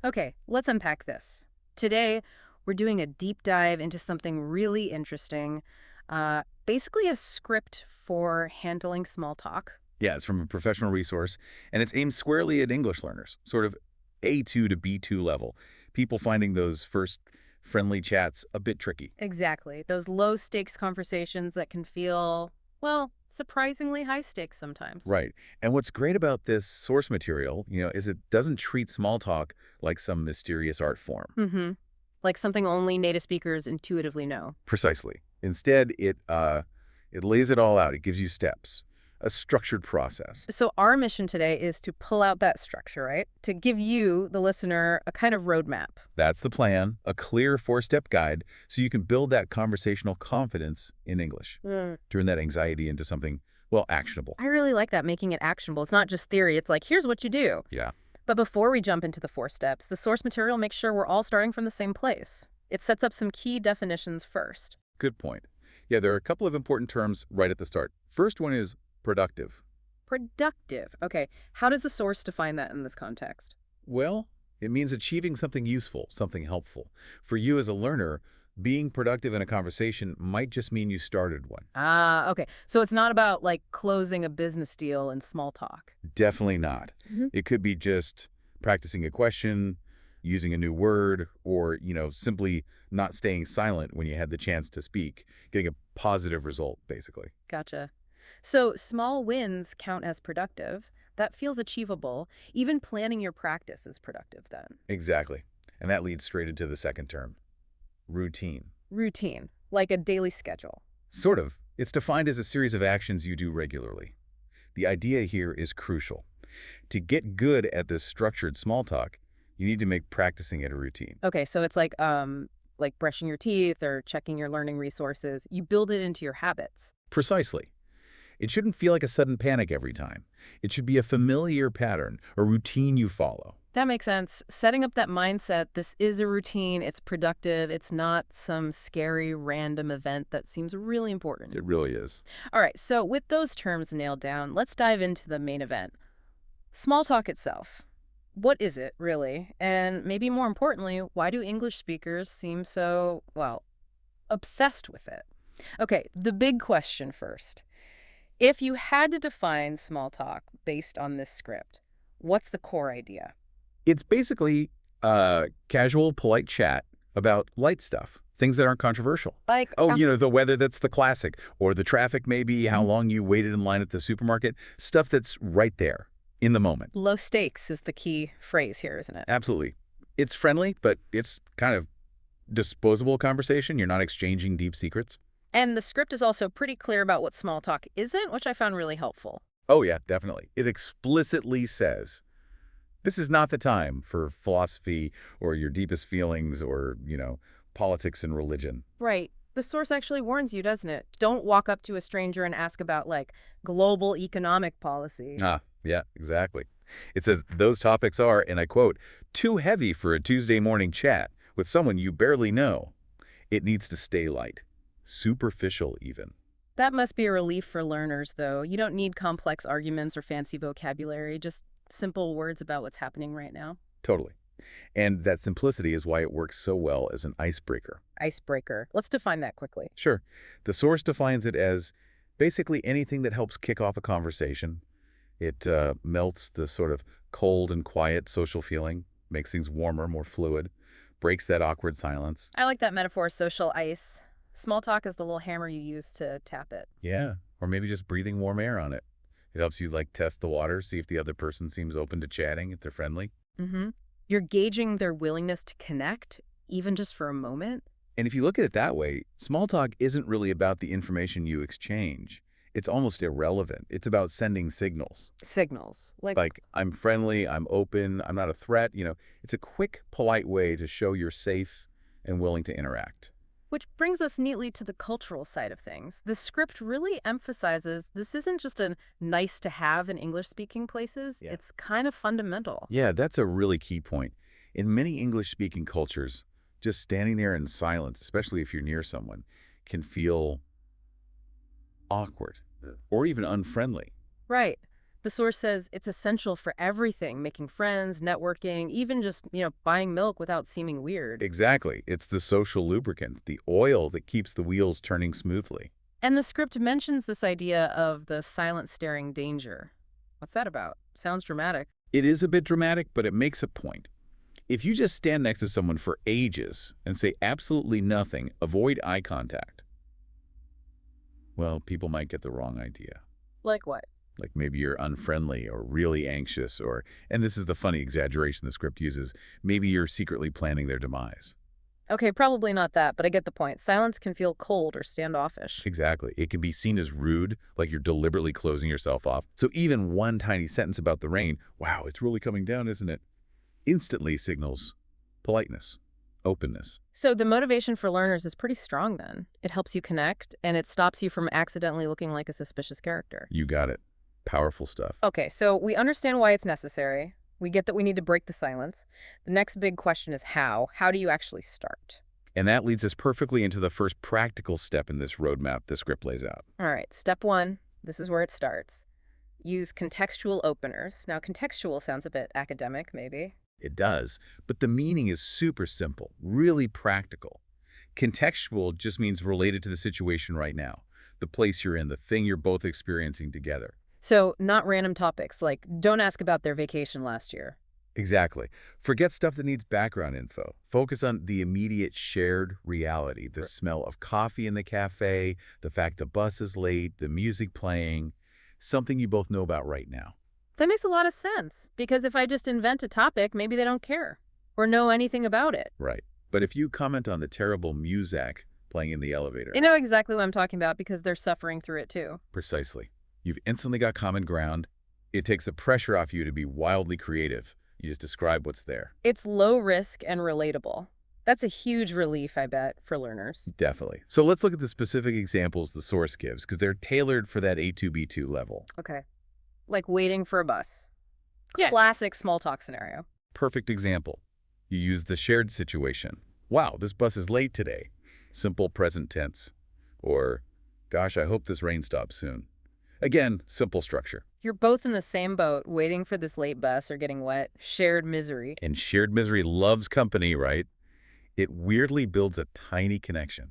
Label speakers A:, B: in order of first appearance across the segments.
A: Okay, let's unpack this. Today, we're doing a deep dive into something really interesting, basically a script for handling small talk.
B: Yeah, it's from a professional resource, and it's aimed squarely at English learners, sort of A2 to B2 level. People finding those first friendly chats a bit tricky.
A: Exactly. Those low stakes conversations that can feel, well, surprisingly high stakes sometimes.
B: Right. And what's great about this source material, is it doesn't treat small talk like some mysterious art form.
A: Mm-hmm. Like something only native speakers intuitively know.
B: Precisely. Instead, it lays it all out. It gives you steps, a structured process.
A: So our mission today is to pull out that structure, right? To give you, the listener, a kind of roadmap.
B: That's the plan, a clear four-step guide so you can build that conversational confidence in English. Turn that anxiety into something, well, actionable.
A: I really like that, making it actionable. It's not just theory. It's like, here's what you do.
B: Yeah.
A: But before we jump into the 4 steps, the source material makes sure we're all starting from the same place. It sets up some key definitions first.
B: Good point. Yeah, there are a couple of important terms right at the start. First one is productive.
A: Productive. Okay, how does the source define that in this context?
B: Well, it means achieving something useful, something helpful. For you as a learner, being productive in a conversation might just mean you started one.
A: Ah, okay. So it's not about like closing a business deal in small talk.
B: Definitely not.
A: Mhm.
B: It could be just practicing a question, using a new word, or, simply not staying silent when you had the chance to speak, getting a positive result, basically.
A: Gotcha. So small wins count as productive. That feels achievable. Even planning your practice is productive then.
B: Exactly. And that leads straight into the second term, routine.
A: Routine, like a daily schedule.
B: Sort of. It's defined as a series of actions you do regularly. The idea here is crucial. To get good at this structured small talk, you need to make practicing it a routine.
A: Okay, so it's like brushing your teeth or checking your learning resources. You build it into your habits.
B: Precisely. It shouldn't feel like a sudden panic every time. It should be a familiar pattern, a routine you follow.
A: That makes sense. Setting up that mindset, this is a routine, it's productive, it's not some scary random event that seems really important.
B: It really is.
A: All right, so with those terms nailed down, let's dive into the main event. Small talk itself. What is it, really? And maybe more importantly, why do English speakers seem so, well, obsessed with it? Okay, the big question first. If you had to define small talk based on this script, what's the core idea?
B: It's basically casual, polite chat about light stuff, things that aren't controversial.
A: Like,
B: Oh, the weather, that's the classic. Or the traffic, maybe, how
A: Mhm.
B: long you waited in line at the supermarket. Stuff that's right there in the moment.
A: Low stakes is the key phrase here, isn't it?
B: Absolutely. It's friendly, but it's kind of disposable conversation. You're not exchanging deep secrets.
A: And the script is also pretty clear about what small talk isn't, which I found really helpful.
B: Oh, yeah, definitely. It explicitly says, this is not the time for philosophy or your deepest feelings or, politics and religion.
A: Right. The source actually warns you, doesn't it? Don't walk up to a stranger and ask about, like, global economic policy.
B: Ah, yeah, exactly. It says those topics are, and I quote, too heavy for a Tuesday morning chat with someone you barely know. It needs to stay light, superficial even.
A: That must be a relief for learners, though. You don't need complex arguments or fancy vocabulary, just simple words about what's happening right now.
B: Totally. And that simplicity is why it works so well as an icebreaker.
A: Icebreaker. Let's define that quickly.
B: Sure, the source defines it as basically anything that helps kick off a conversation. It melts the sort of cold and quiet social feeling, makes things warmer, more fluid, breaks that awkward silence.
A: I like that metaphor, social ice. Small talk is the little hammer you use to tap it.
B: Yeah, or maybe just breathing warm air on it. It helps you test the water, see if the other person seems open to chatting, if they're friendly.
A: Mm-hmm. You're gauging their willingness to connect, even just for a moment.
B: And if you look at it that way, small talk isn't really about the information you exchange. It's almost irrelevant. It's about sending signals.
A: Signals.
B: Like, I'm friendly, I'm open, I'm not a threat. It's a quick, polite way to show you're safe and willing to interact.
A: Which brings us neatly to the cultural side of things. The script really emphasizes this isn't just a nice to have in English-speaking places.
B: Yeah.
A: It's kind of fundamental.
B: Yeah, that's a really key point. In many English-speaking cultures, just standing there in silence, especially if you're near someone, can feel awkward or even unfriendly.
A: Right. The source says it's essential for everything, making friends, networking, even just, buying milk without seeming weird.
B: Exactly. It's the social lubricant, the oil that keeps the wheels turning smoothly.
A: And the script mentions this idea of the silent staring danger. What's that about? Sounds dramatic.
B: It is a bit dramatic, but it makes a point. If you just stand next to someone for ages and say absolutely nothing, avoid eye contact, well, people might get the wrong idea.
A: Like what?
B: Like maybe you're unfriendly or really anxious or, and this is the funny exaggeration the script uses, maybe you're secretly planning their demise.
A: Okay, probably not that, but I get the point. Silence can feel cold or standoffish.
B: Exactly. It can be seen as rude, like you're deliberately closing yourself off. So even one tiny sentence about the rain, wow, it's really coming down, isn't it? Instantly signals politeness, openness.
A: So the motivation for learners is pretty strong then. It helps you connect, and it stops you from accidentally looking like a suspicious character.
B: You got it. Powerful stuff.
A: Okay, so we understand why it's necessary. We get that we need to break the silence. The next big question is how. How do you actually start?
B: And that leads us perfectly into the first practical step in this roadmap the script lays out.
A: All right, step one, this is where it starts. Use contextual openers. Now, contextual sounds a bit academic, maybe.
B: It does, but the meaning is super simple, really practical. Contextual just means related to the situation right now, the place you're in, the thing you're both experiencing together.
A: So, not random topics, like don't ask about their vacation last year.
B: Exactly. Forget stuff that needs background info. Focus on the immediate shared reality, the smell of coffee in the cafe, the fact the bus is late, the music playing, something you both know about right now.
A: That makes a lot of sense, because if I just invent a topic, maybe they don't care or know anything about it.
B: Right. But if you comment on the terrible music playing in the elevator,
A: You know exactly what I'm talking about because they're suffering through it too.
B: precisely, you've instantly got common ground. It takes the pressure off you to be wildly creative. You just describe what's there.
A: It's low risk and relatable. That's a huge relief, I bet, for learners.
B: Definitely. So let's look at the specific examples the source gives, because they're tailored for that A2B2 level.
A: Okay. Like waiting for a bus.
B: Yeah.
A: Classic small talk scenario.
B: Perfect example. You use the shared situation. Wow, this bus is late today. Simple present tense. Or, gosh, I hope this rain stops soon. Again, simple structure.
A: You're both in the same boat, waiting for this late bus or getting wet. Shared misery.
B: And shared misery loves company, right? It weirdly builds a tiny connection.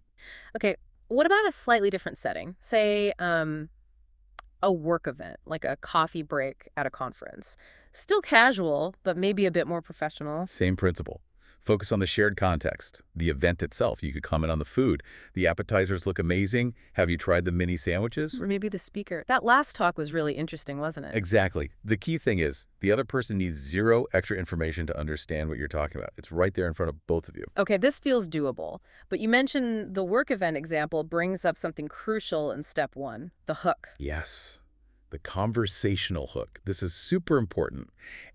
A: Okay, what about a slightly different setting? Say, a work event, like a coffee break at a conference. Still casual, but maybe a bit more professional.
B: Same principle. Focus on the shared context, the event itself. You could comment on the food. The appetizers look amazing. Have you tried the mini sandwiches?
A: Or maybe the speaker. That last talk was really interesting, wasn't it?
B: Exactly. The key thing is the other person needs zero extra information to understand what you're talking about. It's right there in front of both of you.
A: Okay, this feels doable. But you mentioned the work event example brings up something crucial in step one, the hook.
B: Yes, the conversational hook. This is super important.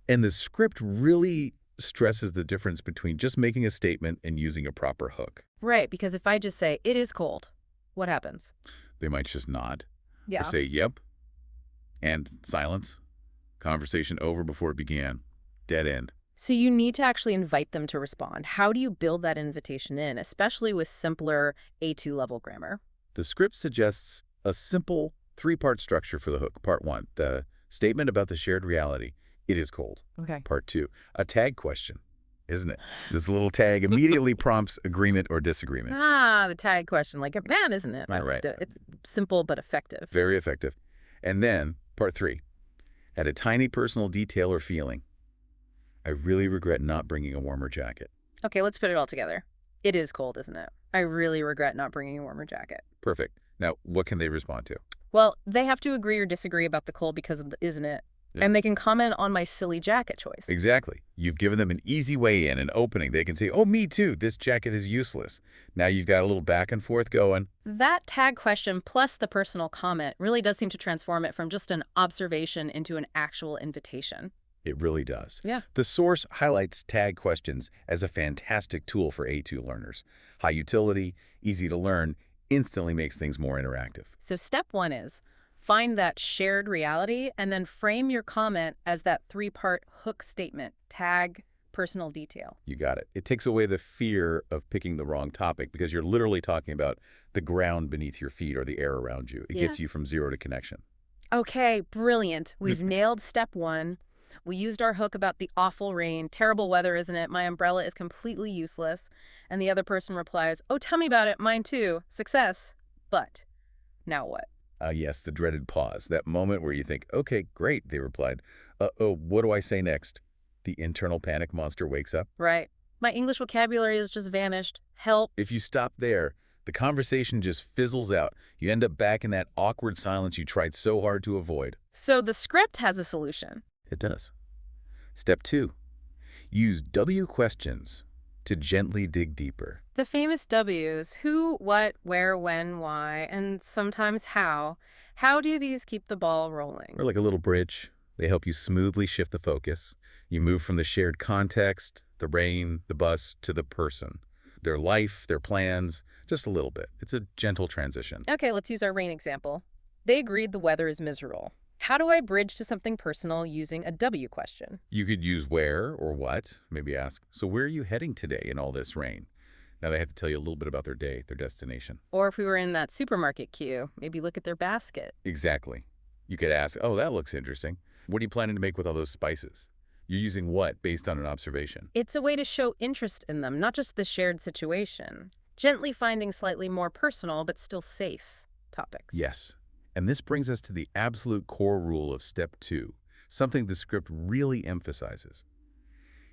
B: And the script really stresses the difference between just making a statement and using a proper hook.
A: Right, because if I just say, it is cold, what happens?
B: They might just nod
A: Yeah.
B: or say, yep, and silence. Conversation over before it began. Dead end.
A: So you need to actually invite them to respond. How do you build that invitation in, especially with simpler A2 level grammar?
B: The script suggests a simple three-part structure for the hook. Part one, the statement about the shared reality. It is cold.
A: Okay.
B: Part two, a tag question, isn't it? This little tag immediately prompts agreement or disagreement.
A: Ah, the tag question, like a man, isn't it?
B: Right.
A: It's simple but effective.
B: Very effective. And then, part three, add a tiny personal detail or feeling. I really regret not bringing a warmer jacket.
A: Okay, let's put it all together. It is cold, isn't it? I really regret not bringing a warmer jacket.
B: Perfect. Now, what can they respond to?
A: Well, they have to agree or disagree about the cold because of the isn't it?
B: Yeah.
A: And they can comment on my silly jacket choice.
B: Exactly. You've given them an easy way in, an opening. They can say, oh, me too. This jacket is useless. Now you've got a little back and forth going.
A: That tag question plus the personal comment really does seem to transform it from just an observation into an actual invitation.
B: It really does.
A: Yeah.
B: The source highlights tag questions as a fantastic tool for A2 learners. High utility, easy to learn, instantly makes things more interactive.
A: So step one is find that shared reality and then frame your comment as that three-part hook statement, tag, personal detail.
B: You got it. It takes away the fear of picking the wrong topic because you're literally talking about the ground beneath your feet or the air around you. It
A: Yeah.
B: gets you from zero to connection.
A: Okay, brilliant. We've nailed step one. We used our hook about the awful rain. Terrible weather, isn't it? My umbrella is completely useless. And the other person replies, oh, tell me about it. Mine too. Success. But now what?
B: Yes, the dreaded pause. That moment where you think, okay, great, they replied. Uh-oh, what do I say next? The internal panic monster wakes up.
A: Right. My English vocabulary has just vanished. Help.
B: If you stop there, the conversation just fizzles out. You end up back in that awkward silence you tried so hard to avoid.
A: So the script has a solution.
B: It does. Step 2. Use W questions to gently dig deeper.
A: The famous W's, who, what, where, when, why, and sometimes how. How do these keep the ball rolling?
B: Or like a little bridge. They help you smoothly shift the focus. You move from the shared context, the rain, the bus, to the person. Their life, their plans, just a little bit. It's a gentle transition.
A: Okay, let's use our rain example. They agreed the weather is miserable. How do I bridge to something personal using a W question?
B: You could use where or what. Maybe ask, so where are you heading today in all this rain? Now they have to tell you a little bit about their day, their destination.
A: Or if we were in that supermarket queue, maybe look at their basket.
B: Exactly. You could ask, oh, that looks interesting. What are you planning to make with all those spices? You're using what based on an observation?
A: It's a way to show interest in them, not just the shared situation. Gently finding slightly more personal but still safe topics.
B: Yes. And this brings us to the absolute core rule of step 2, something the script really emphasizes.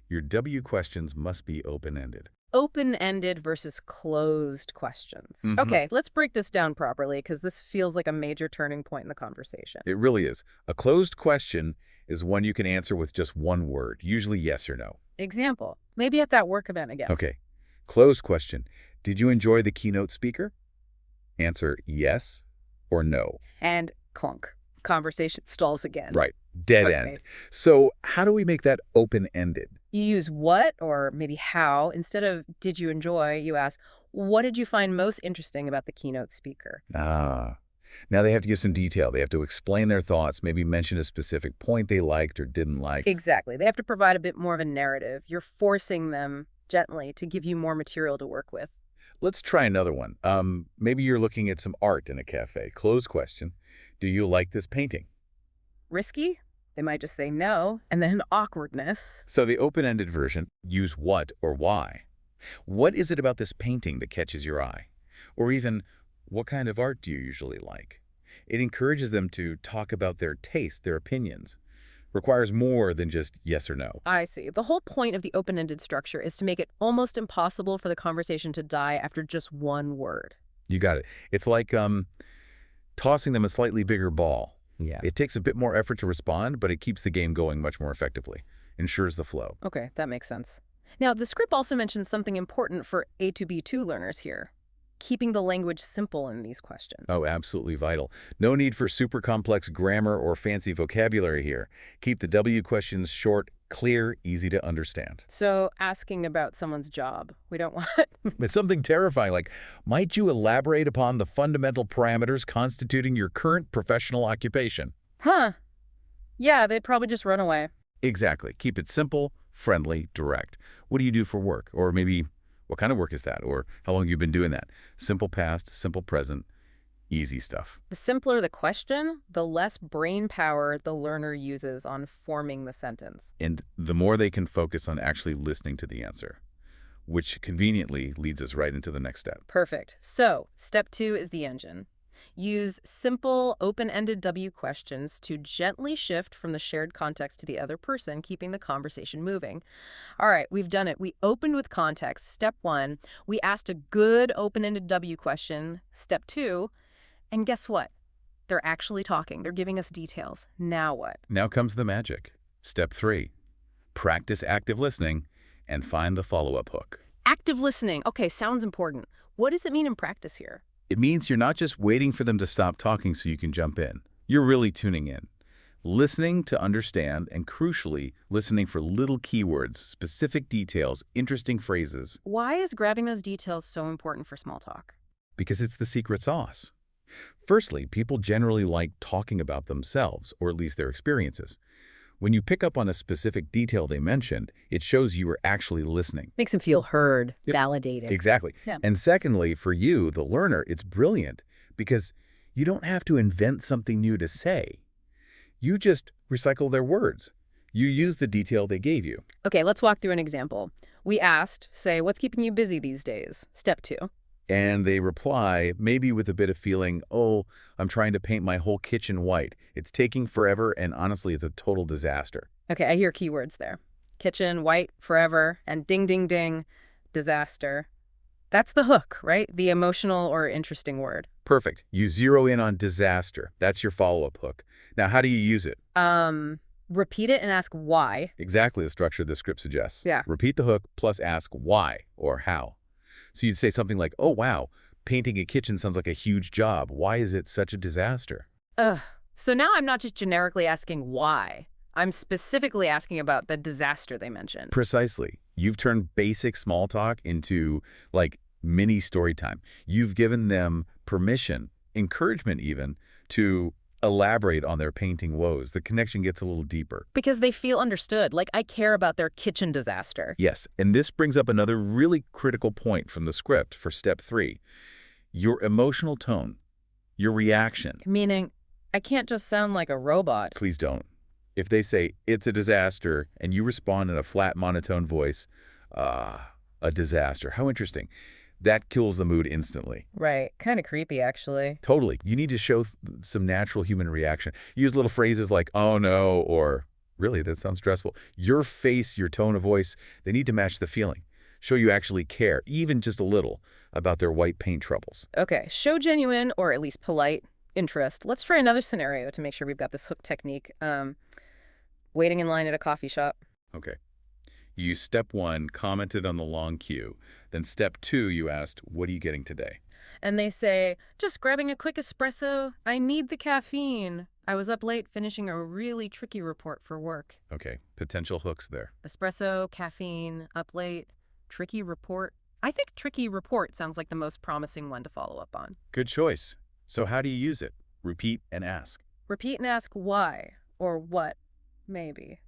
B: Your W questions must be open-ended.
A: Open-ended versus closed questions. Okay, let's break this down properly because this feels like a major turning point in the conversation.
B: It really is. A closed question is one you can answer with just one word, usually yes or no.
A: Example, maybe at that work event again.
B: Okay. Closed question. Did you enjoy the keynote speaker? Answer yes or no.
A: And clunk. Conversation stalls again.
B: Right. Dead
A: Okay.
B: end. So how do we make that open-ended?
A: You use what or maybe how. Instead of did you enjoy, you ask, what did you find most interesting about the keynote speaker?
B: Now they have to give some detail. They have to explain their thoughts, maybe mention a specific point they liked or didn't like.
A: Exactly. They have to provide a bit more of a narrative. You're forcing them gently to give you more material to work with.
B: Let's try another one. Maybe you're looking at some art in a cafe. Closed question. Do you like this painting?
A: Risky? They might just say no, and then awkwardness.
B: So the open-ended version, use what or why. What is it about this painting that catches your eye? Or even, what kind of art do you usually like? It encourages them to talk about their taste, their opinions. Requires more than just yes or no.
A: I see. The whole point of the open-ended structure is to make it almost impossible for the conversation to die after just one word.
B: You got it. It's like tossing them a slightly bigger ball.
A: Yeah.
B: It takes a bit more effort to respond, but it keeps the game going much more effectively. Ensures the flow.
A: Okay, that makes sense. Now, the script also mentions something important for A to B2 learners here. Keeping the language simple in these questions.
B: Oh, absolutely vital. No need for super complex grammar or fancy vocabulary here. Keep the W questions short, clear, easy to understand.
A: So, asking about someone's job. We don't want...
B: It's something terrifying like, might you elaborate upon the fundamental parameters constituting your current professional occupation?
A: Huh. Yeah, they'd probably just run away.
B: Exactly. Keep it simple, friendly, direct. What do you do for work? Or maybe, what kind of work is that? Or how long have you been doing that? Simple past, simple present, easy stuff.
A: The simpler the question, the less brain power the learner uses on forming the sentence.
B: And the more they can focus on actually listening to the answer, which conveniently leads us right into the next step.
A: Perfect. So, step 2 is the engine. Use simple, open-ended W questions to gently shift from the shared context to the other person, keeping the conversation moving. All right, we've done it. We opened with context, step 1. We asked a good open-ended W question, step 2. And guess what? They're actually talking. They're giving us details. Now what?
B: Now comes the magic. Step 3. Practice active listening and find the follow-up hook.
A: Active listening. Okay, sounds important. What does it mean in practice here?
B: It means you're not just waiting for them to stop talking so you can jump in. You're really tuning in. Listening to understand and, crucially, listening for little keywords, specific details, interesting phrases.
A: Why is grabbing those details so important for small talk?
B: Because it's the secret sauce. Firstly, people generally like talking about themselves, or at least their experiences. When you pick up on a specific detail they mentioned, it shows you were actually listening.
A: Makes them feel heard,
B: Yep.
A: validated.
B: Exactly.
A: Yeah.
B: And secondly, for you, the learner, it's brilliant because you don't have to invent something new to say. You just recycle their words. You use the detail they gave you.
A: Okay, let's walk through an example. We asked, say, what's keeping you busy these days? Step 2.
B: And they reply, maybe with a bit of feeling, oh, I'm trying to paint my whole kitchen white. It's taking forever, and honestly, it's a total disaster.
A: Okay, I hear keywords there. Kitchen, white, forever, and ding, ding, ding, disaster. That's the hook, right? The emotional or interesting word.
B: Perfect. You zero in on disaster. That's your follow-up hook. Now, how do you use it?
A: Repeat it and ask why.
B: Exactly the structure the script suggests.
A: Yeah.
B: Repeat the hook plus ask why or how. So you'd say something like, oh, wow, painting a kitchen sounds like a huge job. Why is it such a disaster?
A: Ugh. So now I'm not just generically asking why. I'm specifically asking about the disaster they mentioned.
B: Precisely. You've turned basic small talk into, like, mini story time. You've given them permission, encouragement even, to elaborate on their painting woes. The connection gets a little deeper.
A: Because they feel understood, like I care about their kitchen disaster.
B: Yes, and this brings up another really critical point from the script for step 3. Your emotional tone, your reaction.
A: Meaning, I can't just sound like a robot.
B: Please don't. If they say, it's a disaster, and you respond in a flat, monotone voice, a disaster. How interesting. That kills the mood instantly.
A: Right. Kind of creepy, actually.
B: Totally. You need to show some natural human reaction. Use little phrases like, oh no, or really, that sounds stressful. Your face, your tone of voice, they need to match the feeling. Show you actually care, even just a little, about their white paint troubles.
A: Okay. Show genuine, or at least polite, interest. Let's try another scenario to make sure we've got this hook technique. Waiting in line at a coffee shop.
B: Okay. You step 1, commented on the long queue. Then step 2, you asked, what are you getting today?
A: And they say, just grabbing a quick espresso. I need the caffeine. I was up late finishing a really tricky report for work.
B: Okay, potential hooks there.
A: Espresso, caffeine, up late, tricky report. I think tricky report sounds like the most promising one to follow up on.
B: Good choice. So how do you use it? Repeat and ask.
A: Repeat and ask why or what, maybe.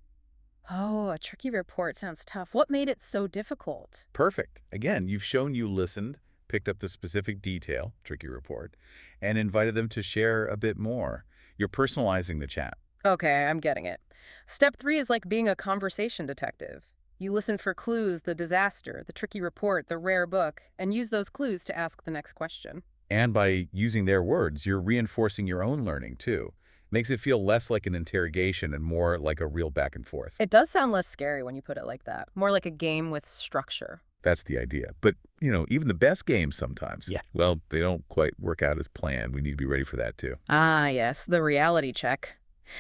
A: Oh, a tricky report sounds tough. What made it so difficult?
B: Perfect. Again, you've shown you listened, picked up the specific detail, tricky report, and invited them to share a bit more. You're personalizing the chat.
A: Okay, I'm getting it. Step 3 is like being a conversation detective. You listen for clues, the disaster, the tricky report, the rare book, and use those clues to ask the next question.
B: And by using their words, you're reinforcing your own learning, too. Makes it feel less like an interrogation and more like a real back and forth.
A: It does sound less scary when you put it like that. More like a game with structure.
B: That's the idea. But, even the best games sometimes, well, they don't quite work out as planned. We need to be ready for that, too.
A: Ah, yes, the reality check.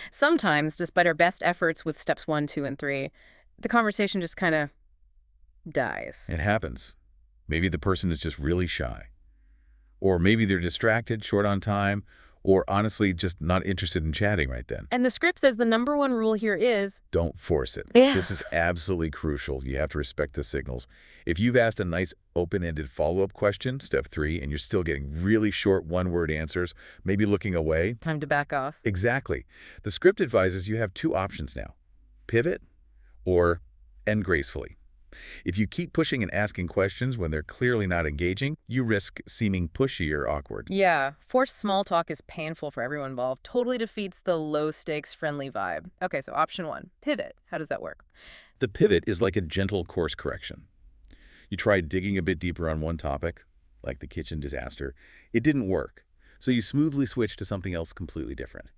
A: Sometimes, despite our best efforts with steps 1, 2, and 3, the conversation just kind of dies.
B: It happens. Maybe the person is just really shy. Or maybe they're distracted, short on time, or honestly just not interested in chatting right then.
A: And the script says the #1 rule here is...
B: Don't force it.
A: Yeah.
B: This is absolutely crucial. You have to respect the signals. If you've asked a nice open-ended follow-up question, step 3, and you're still getting really short one-word answers, maybe looking away.
A: Time to back off.
B: Exactly. The script advises you have 2 options now. Pivot or end gracefully. If you keep pushing and asking questions when they're clearly not engaging, you risk seeming pushy or awkward.
A: Yeah, forced small talk is painful for everyone involved. Totally defeats the low-stakes, friendly vibe. Okay, so option 1, pivot. How does that work?
B: The pivot is like a gentle course correction. You tried digging a bit deeper on one topic, like the kitchen disaster. It didn't work, so you smoothly switch to something else completely different.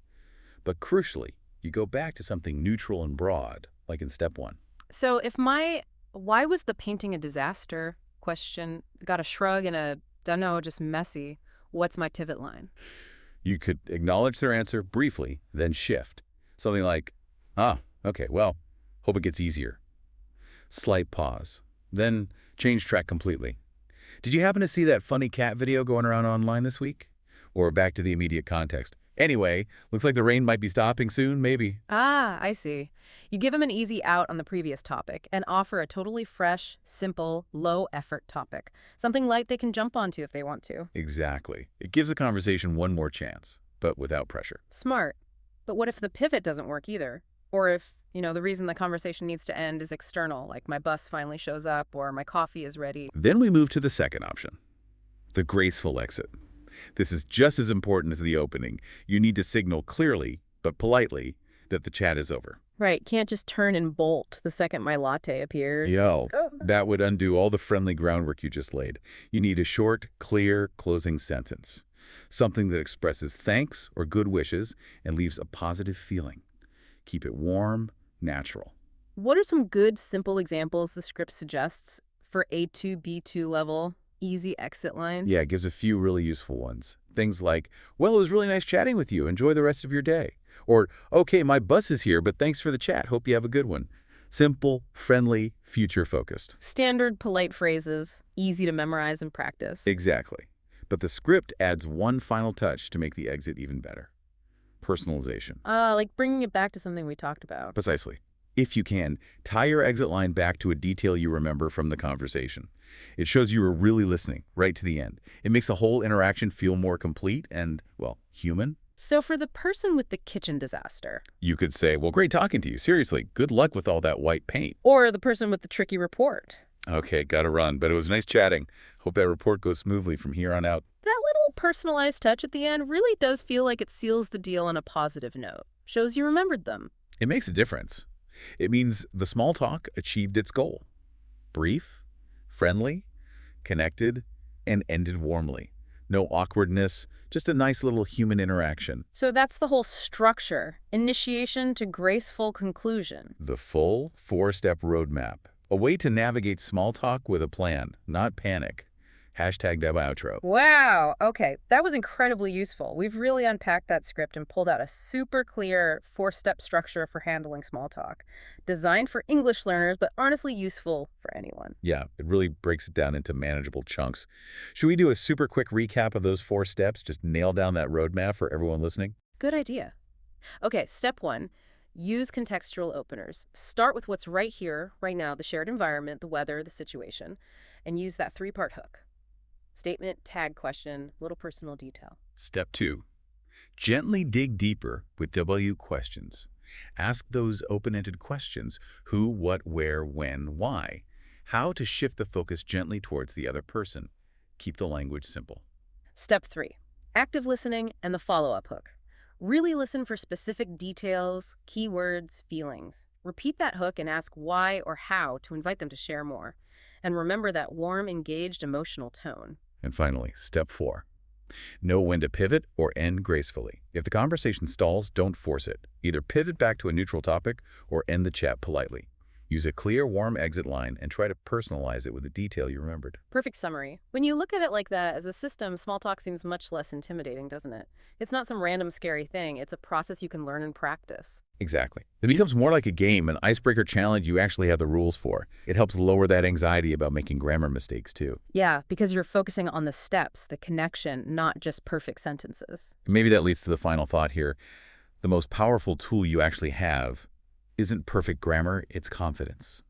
B: But crucially, you go back to something neutral and broad, like in step 1.
A: So if my "why was the painting a disaster?" question got a shrug and a dunno, just messy, what's my pivot line?
B: You could acknowledge their answer briefly, then shift. Something like, okay, well, hope it gets easier. Slight pause, then change track completely. Did you happen to see that funny cat video going around online this week? Or back to the immediate context. Anyway, looks like the rain might be stopping soon, maybe.
A: Ah, I see. You give them an easy out on the previous topic and offer a totally fresh, simple, low-effort topic. Something light they can jump onto if they want to.
B: Exactly. It gives the conversation one more chance, but without pressure.
A: Smart. But what if the pivot doesn't work either? Or if, the reason the conversation needs to end is external, like my bus finally shows up or my coffee is ready?
B: Then we move to the second option, the graceful exit. This is just as important as the opening. You need to signal clearly, but politely, that the chat is over.
A: Right, can't just turn and bolt the second my latte appears.
B: Yo, that would undo all the friendly groundwork you just laid. You need a short, clear, closing sentence. Something that expresses thanks or good wishes and leaves a positive feeling. Keep it warm, natural.
A: What are some good, simple examples the script suggests for A2, B2 level, easy exit lines?
B: Yeah, it gives a few really useful ones. Things like, well, it was really nice chatting with you. Enjoy the rest of your day. Or, okay, my bus is here, but thanks for the chat. Hope you have a good one. Simple, friendly, future-focused.
A: Standard, polite phrases, easy to memorize and practice.
B: Exactly. But the script adds one final touch to make the exit even better. Personalization.
A: Like bringing it back to something we talked about.
B: Precisely. If you can, tie your exit line back to a detail you remember from the conversation. It shows you were really listening, right to the end. It makes the whole interaction feel more complete and, well, human.
A: So for the person with the kitchen disaster,
B: You could say, well, great talking to you. Seriously, good luck with all that white paint.
A: or the person with the tricky report,
B: Okay, gotta run, but it was nice chatting. Hope that report goes smoothly from here on out.
A: that little personalized touch at the end really does feel like it seals the deal on a positive note. Shows you remembered them.
B: It makes a difference. It means the small talk achieved its goal. Brief, friendly, connected, and ended warmly. No awkwardness, just a nice little human interaction.
A: So that's the whole structure. Initiation to graceful conclusion.
B: The full four-step roadmap. A way to navigate small talk with a plan, not panic. Hashtag Deb Outro.
A: Wow. Okay, that was incredibly useful. We've really unpacked that script and pulled out a super clear four-step structure for handling small talk. Designed for English learners, but honestly useful for anyone.
B: Yeah, it really breaks it down into manageable chunks. Should we do a super quick recap of those 4 steps? Just nail down that roadmap for everyone listening?
A: Good idea. Okay, step 1. Use contextual openers. Start with what's right here, right now, the shared environment, the weather, the situation, and use that 3-part hook. Statement, tag, question, little personal detail.
B: Step 2. Gently dig deeper with W questions. Ask those open-ended questions: who, what, where, when, why. How to shift the focus gently towards the other person. Keep the language simple.
A: Step 3. Active listening and the follow-up hook. Really listen for specific details, keywords, feelings. Repeat that hook and ask why or how to invite them to share more. And remember that warm, engaged, emotional tone.
B: And finally, step 4. Know when to pivot or end gracefully. If the conversation stalls, don't force it. Either pivot back to a neutral topic or end the chat politely. Use a clear, warm exit line and try to personalize it with a detail you remembered.
A: Perfect summary. When you look at it like that, as a system, small talk seems much less intimidating, doesn't it? It's not some random scary thing. It's a process you can learn and practice.
B: Exactly. It becomes more like a game, an icebreaker challenge you actually have the rules for. It helps lower that anxiety about making grammar mistakes, too.
A: Yeah, because you're focusing on the steps, the connection, not just perfect sentences.
B: And maybe that leads to the final thought here. The most powerful tool you actually have isn't perfect grammar, it's confidence.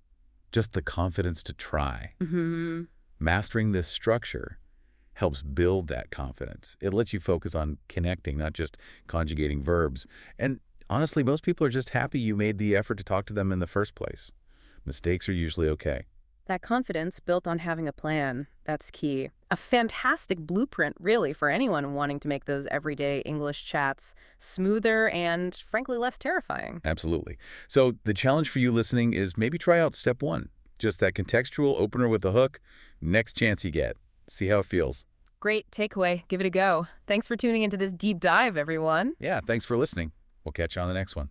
B: Just the confidence to try.
A: Mm-hmm.
B: Mastering this structure helps build that confidence. It lets you focus on connecting, not just conjugating verbs. And honestly, most people are just happy you made the effort to talk to them in the first place. Mistakes are usually okay.
A: That confidence built on having a plan, that's key. A fantastic blueprint, really, for anyone wanting to make those everyday English chats smoother and, frankly, less terrifying.
B: Absolutely. So the challenge for you listening is maybe try out step 1. Just that contextual opener with the hook. Next chance you get. See how it feels.
A: Great takeaway. Give it a go. Thanks for tuning into this deep dive, everyone.
B: Yeah, thanks for listening. We'll catch you on the next one.